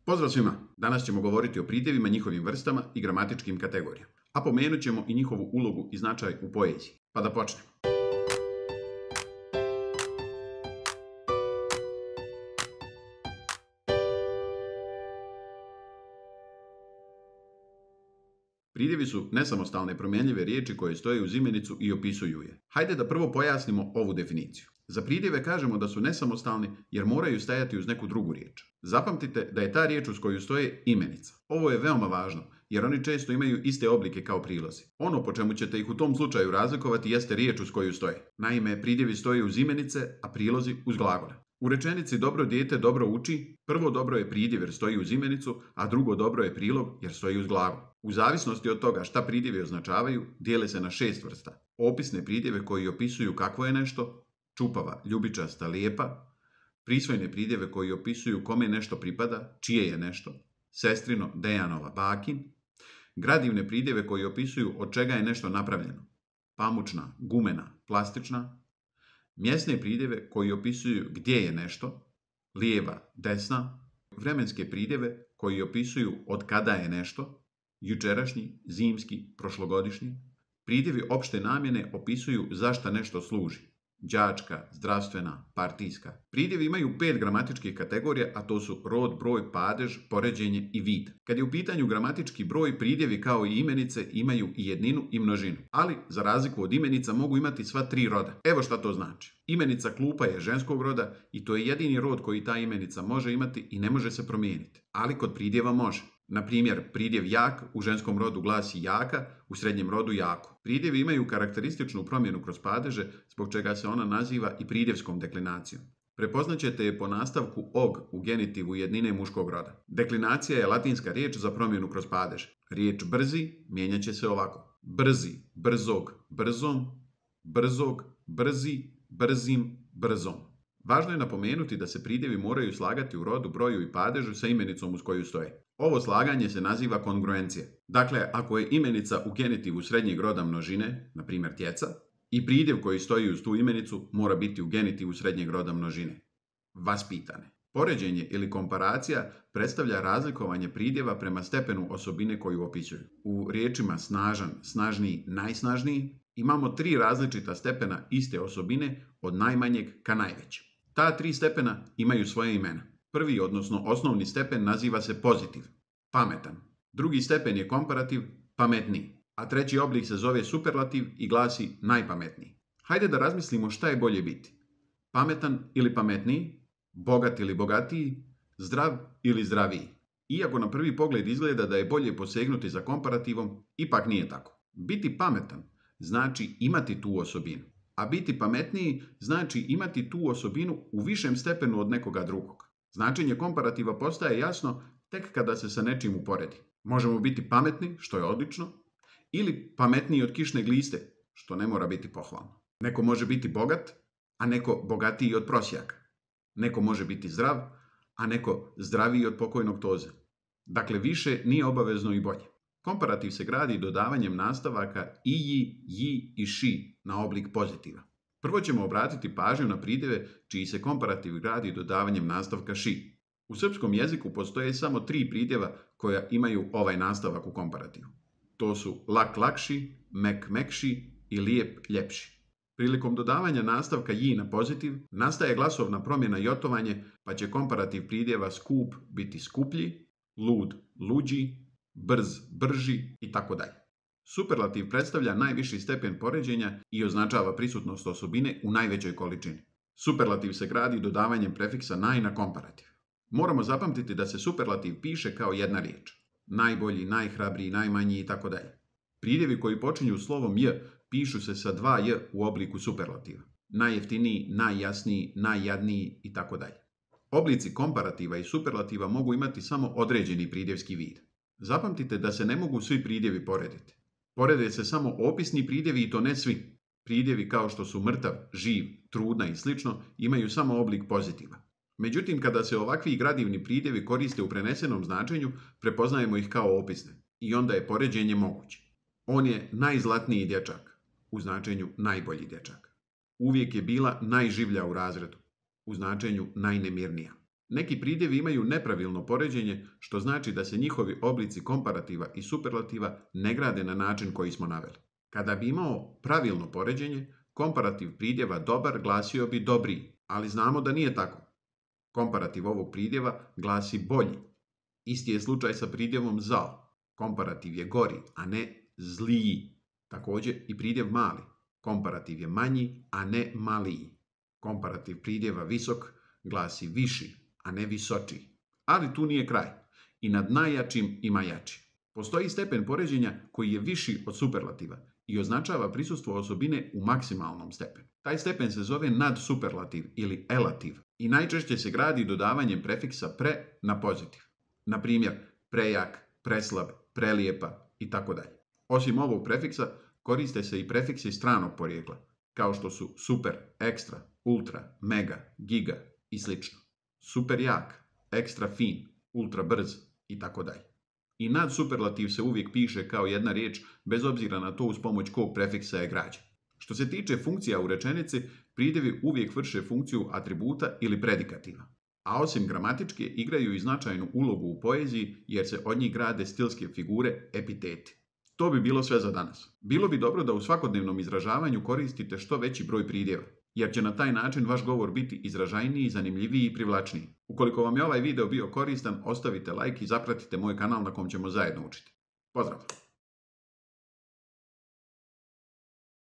Pozdrav svima! Danas ćemo govoriti o pridjevima, njihovim vrstama i gramatičkim kategorijama. A pomenut ćemo i njihovu ulogu i značaj u poeziji. Pa da počnemo. Pridjevi su nesamostalne promjenljive riječi koje stoje uz imenicu i opisuju je. Hajde da prvo pojasnimo ovu definiciju. Za pridjeve kažemo da su nesamostalni jer moraju stajati uz neku drugu riječ. Zapamtite da je ta riječ uz koju stoje imenica. Ovo je veoma važno jer oni često imaju iste oblike kao prilozi. Ono po čemu ćete ih u tom slučaju razlikovati jeste riječ uz koju stoje. Naime, pridjevi stoje uz imenice, a prilozi uz glagole. U rečenici dobro dijete dobro uči, prvo dobro je pridjev jer stoji uz imenicu, a drugo dobro je prilog jer stoji uz glagol. U zavisnosti od toga šta pridjevi označavaju, dijele se na 6 vrsta. Opisne pridjeve koji opisuju kakvo je nešto, čupava, ljubičasta, lijepa, prisvojne pridjeve koji opisuju kome nešto pripada, čije je nešto, sestrino, Dejanova, bakin, gradivne pridjeve koji opisuju od čega je nešto napravljeno, pamučna, gumena, plastična, mjesne pridjeve koji opisuju gdje je nešto, lijeva, desna, vremenske pridjeve koji opisuju od kada je nešto, jučerašnji, zimski, prošlogodišnji, pridjevi opšte namjene opisuju zašta nešto služi, đačka, zdravstvena, partijska. Pridjevi imaju 5 gramatičkih kategorija, a to su rod, broj, padež, poređenje i vid. Kad je u pitanju gramatički broj, pridjevi kao i imenice imaju i jedninu i množinu, ali za razliku od imenica mogu imati sva 3 roda. Evo šta to znači. Imenica klupa je ženskog roda i to je jedini rod koji ta imenica može imati i ne može se promijeniti, ali kod pridjeva može. Na primjer, pridjev jak u ženskom rodu glasi jaka, u srednjem rodu jako. Pridjevi imaju karakterističnu promjenu kroz padeže, zbog čega se ona naziva i pridjevskom deklinacijom. Prepoznaćete je po nastavku og u genitivu jednine muškog roda. Deklinacija je latinska riječ za promjenu kroz padeže. Riječ brzi mijenjat će se ovako. Brzi, brzog, brzom, brzog, brzi, brzim, brzom. Važno je napomenuti da se pridjevi moraju slagati u rodu, broju i padežu sa imenicom uz koju stoje. Ovo slaganje se naziva kongruencija. Dakle, ako je imenica u genitivu srednjeg roda množine, na primjer tjeca, i pridjev koji stoji uz tu imenicu mora biti u genitivu srednjeg roda množine. Vaspitane. Poređenje ili komparacija predstavlja razlikovanje pridjeva prema stepenu osobine koju opisuju. U riječima snažan, snažniji, najsnažniji imamo 3 različita stepena iste osobine od najmanjeg ka najvećem. Ta 3 stepena imaju svoje imena. Prvi, odnosno osnovni stepen, naziva se pozitiv, pametan. Drugi stepen je komparativ, pametniji. A treći oblik se zove superlativ i glasi najpametniji. Hajde da razmislimo šta je bolje biti. Pametan ili pametniji, bogat ili bogatiji, zdrav ili zdraviji. Iako na prvi pogled izgleda da je bolje posegnuti za komparativom, ipak nije tako. Biti pametan znači imati tu osobinu, a biti pametniji znači imati tu osobinu u višem stepenu od nekoga drugog. Značenje komparativa postaje jasno tek kada se sa nečim uporedi. Možemo biti pametni, što je odlično, ili pametniji od kišne gliste, što ne mora biti pohvalno. Neko može biti bogat, a neko bogatiji od prosjaka. Neko može biti zdrav, a neko zdraviji od pokojnog toze. Dakle, više nije obavezno i bolje. Komparativ se gradi dodavanjem nastavaka i, ji i ši na oblik pozitiva. Prvo ćemo obratiti pažnju na pridjeve čiji se komparativ gradi dodavanjem nastavka ši. U srpskom jeziku postoje samo 3 pridjeva koja imaju ovaj nastavak u komparativu. To su lak lakši, mek mekši i lijep ljepši. Prilikom dodavanja nastavka ji na pozitiv nastaje glasovna promjena i otovanje, pa će komparativ pridjeva skup biti skuplji, lud luđi, brz brži i tako dalje. Superlativ predstavlja najviši stepen poređenja i označava prisutnost osobine u najvećoj količini. Superlativ se gradi dodavanjem prefiksa naj na komparativ. Moramo zapamtiti da se superlativ piše kao jedna riječ. Najbolji, najhrabriji, najmanji i tako dalje. Pridjevi koji počinju slovom j pišu se sa 2 j u obliku superlativa. Najjeftiniji, najjasniji, najjadniji i tako dalje. Oblici komparativa i superlativa mogu imati samo određeni pridjevski vid. Zapamtite da se ne mogu svi pridjevi porediti. Porede se samo opisni pridjevi i to ne svi. Pridjevi kao što su mrtav, živ, trudna i slično imaju samo oblik pozitiva. Međutim, kada se ovakvi gradivni pridjevi koriste u prenesenom značenju, prepoznajemo ih kao opisne i onda je poređenje moguće. On je najzlatniji dječak, u značenju najbolji dječak. Uvijek je bila najživlja u razredu, u značenju najnemirnija. Neki pridjevi imaju nepravilno poređenje, što znači da se njihovi oblici komparativa i superlativa ne grade na način koji smo naveli. Kada bi imao pravilno poređenje, komparativ pridjeva dobar glasio bi dobriji, ali znamo da nije tako. Komparativ ovog pridjeva glasi bolji. Isti je slučaj sa pridjevom zao. Komparativ je gori, a ne zliji. Također i pridjev mali. Komparativ je manji, a ne maliji. Komparativ pridjeva visok glasi viši, a ne visočiji. Ali tu nije kraj. I nad najjačim ima jači. Postoji stepen poređenja koji je viši od superlativa i označava prisustvo osobine u maksimalnom stepenu. Taj stepen se zove nadsuperlativ ili elativ i najčešće se gradi dodavanjem prefiksa pre na pozitiv. Na primjer, prejak, preslab, prelijepa itd. Osim ovog prefiksa, koriste se i prefiksi stranog porijekla, kao što su super, ekstra, ultra, mega, giga i sl. Super jak, ekstra fin, ultra brz itd. I nadsuperlativ se uvijek piše kao jedna riječ bez obzira na to uz pomoć kog prefiksa je građen. Što se tiče funkcija u rečenici, pridjevi uvijek vrše funkciju atributa ili predikativa. A osim gramatičke, igraju i značajnu ulogu u poeziji jer se od njih grade stilske figure, epiteti. To bi bilo sve za danas. Bilo bi dobro da u svakodnevnom izražavanju koristite što veći broj pridjeva, jer će na taj način vaš govor biti izražajniji, zanimljiviji i privlačniji. Ukoliko vam je ovaj video bio koristan, ostavite like i zapratite moj kanal na kom ćemo zajedno učiti. Pozdrav!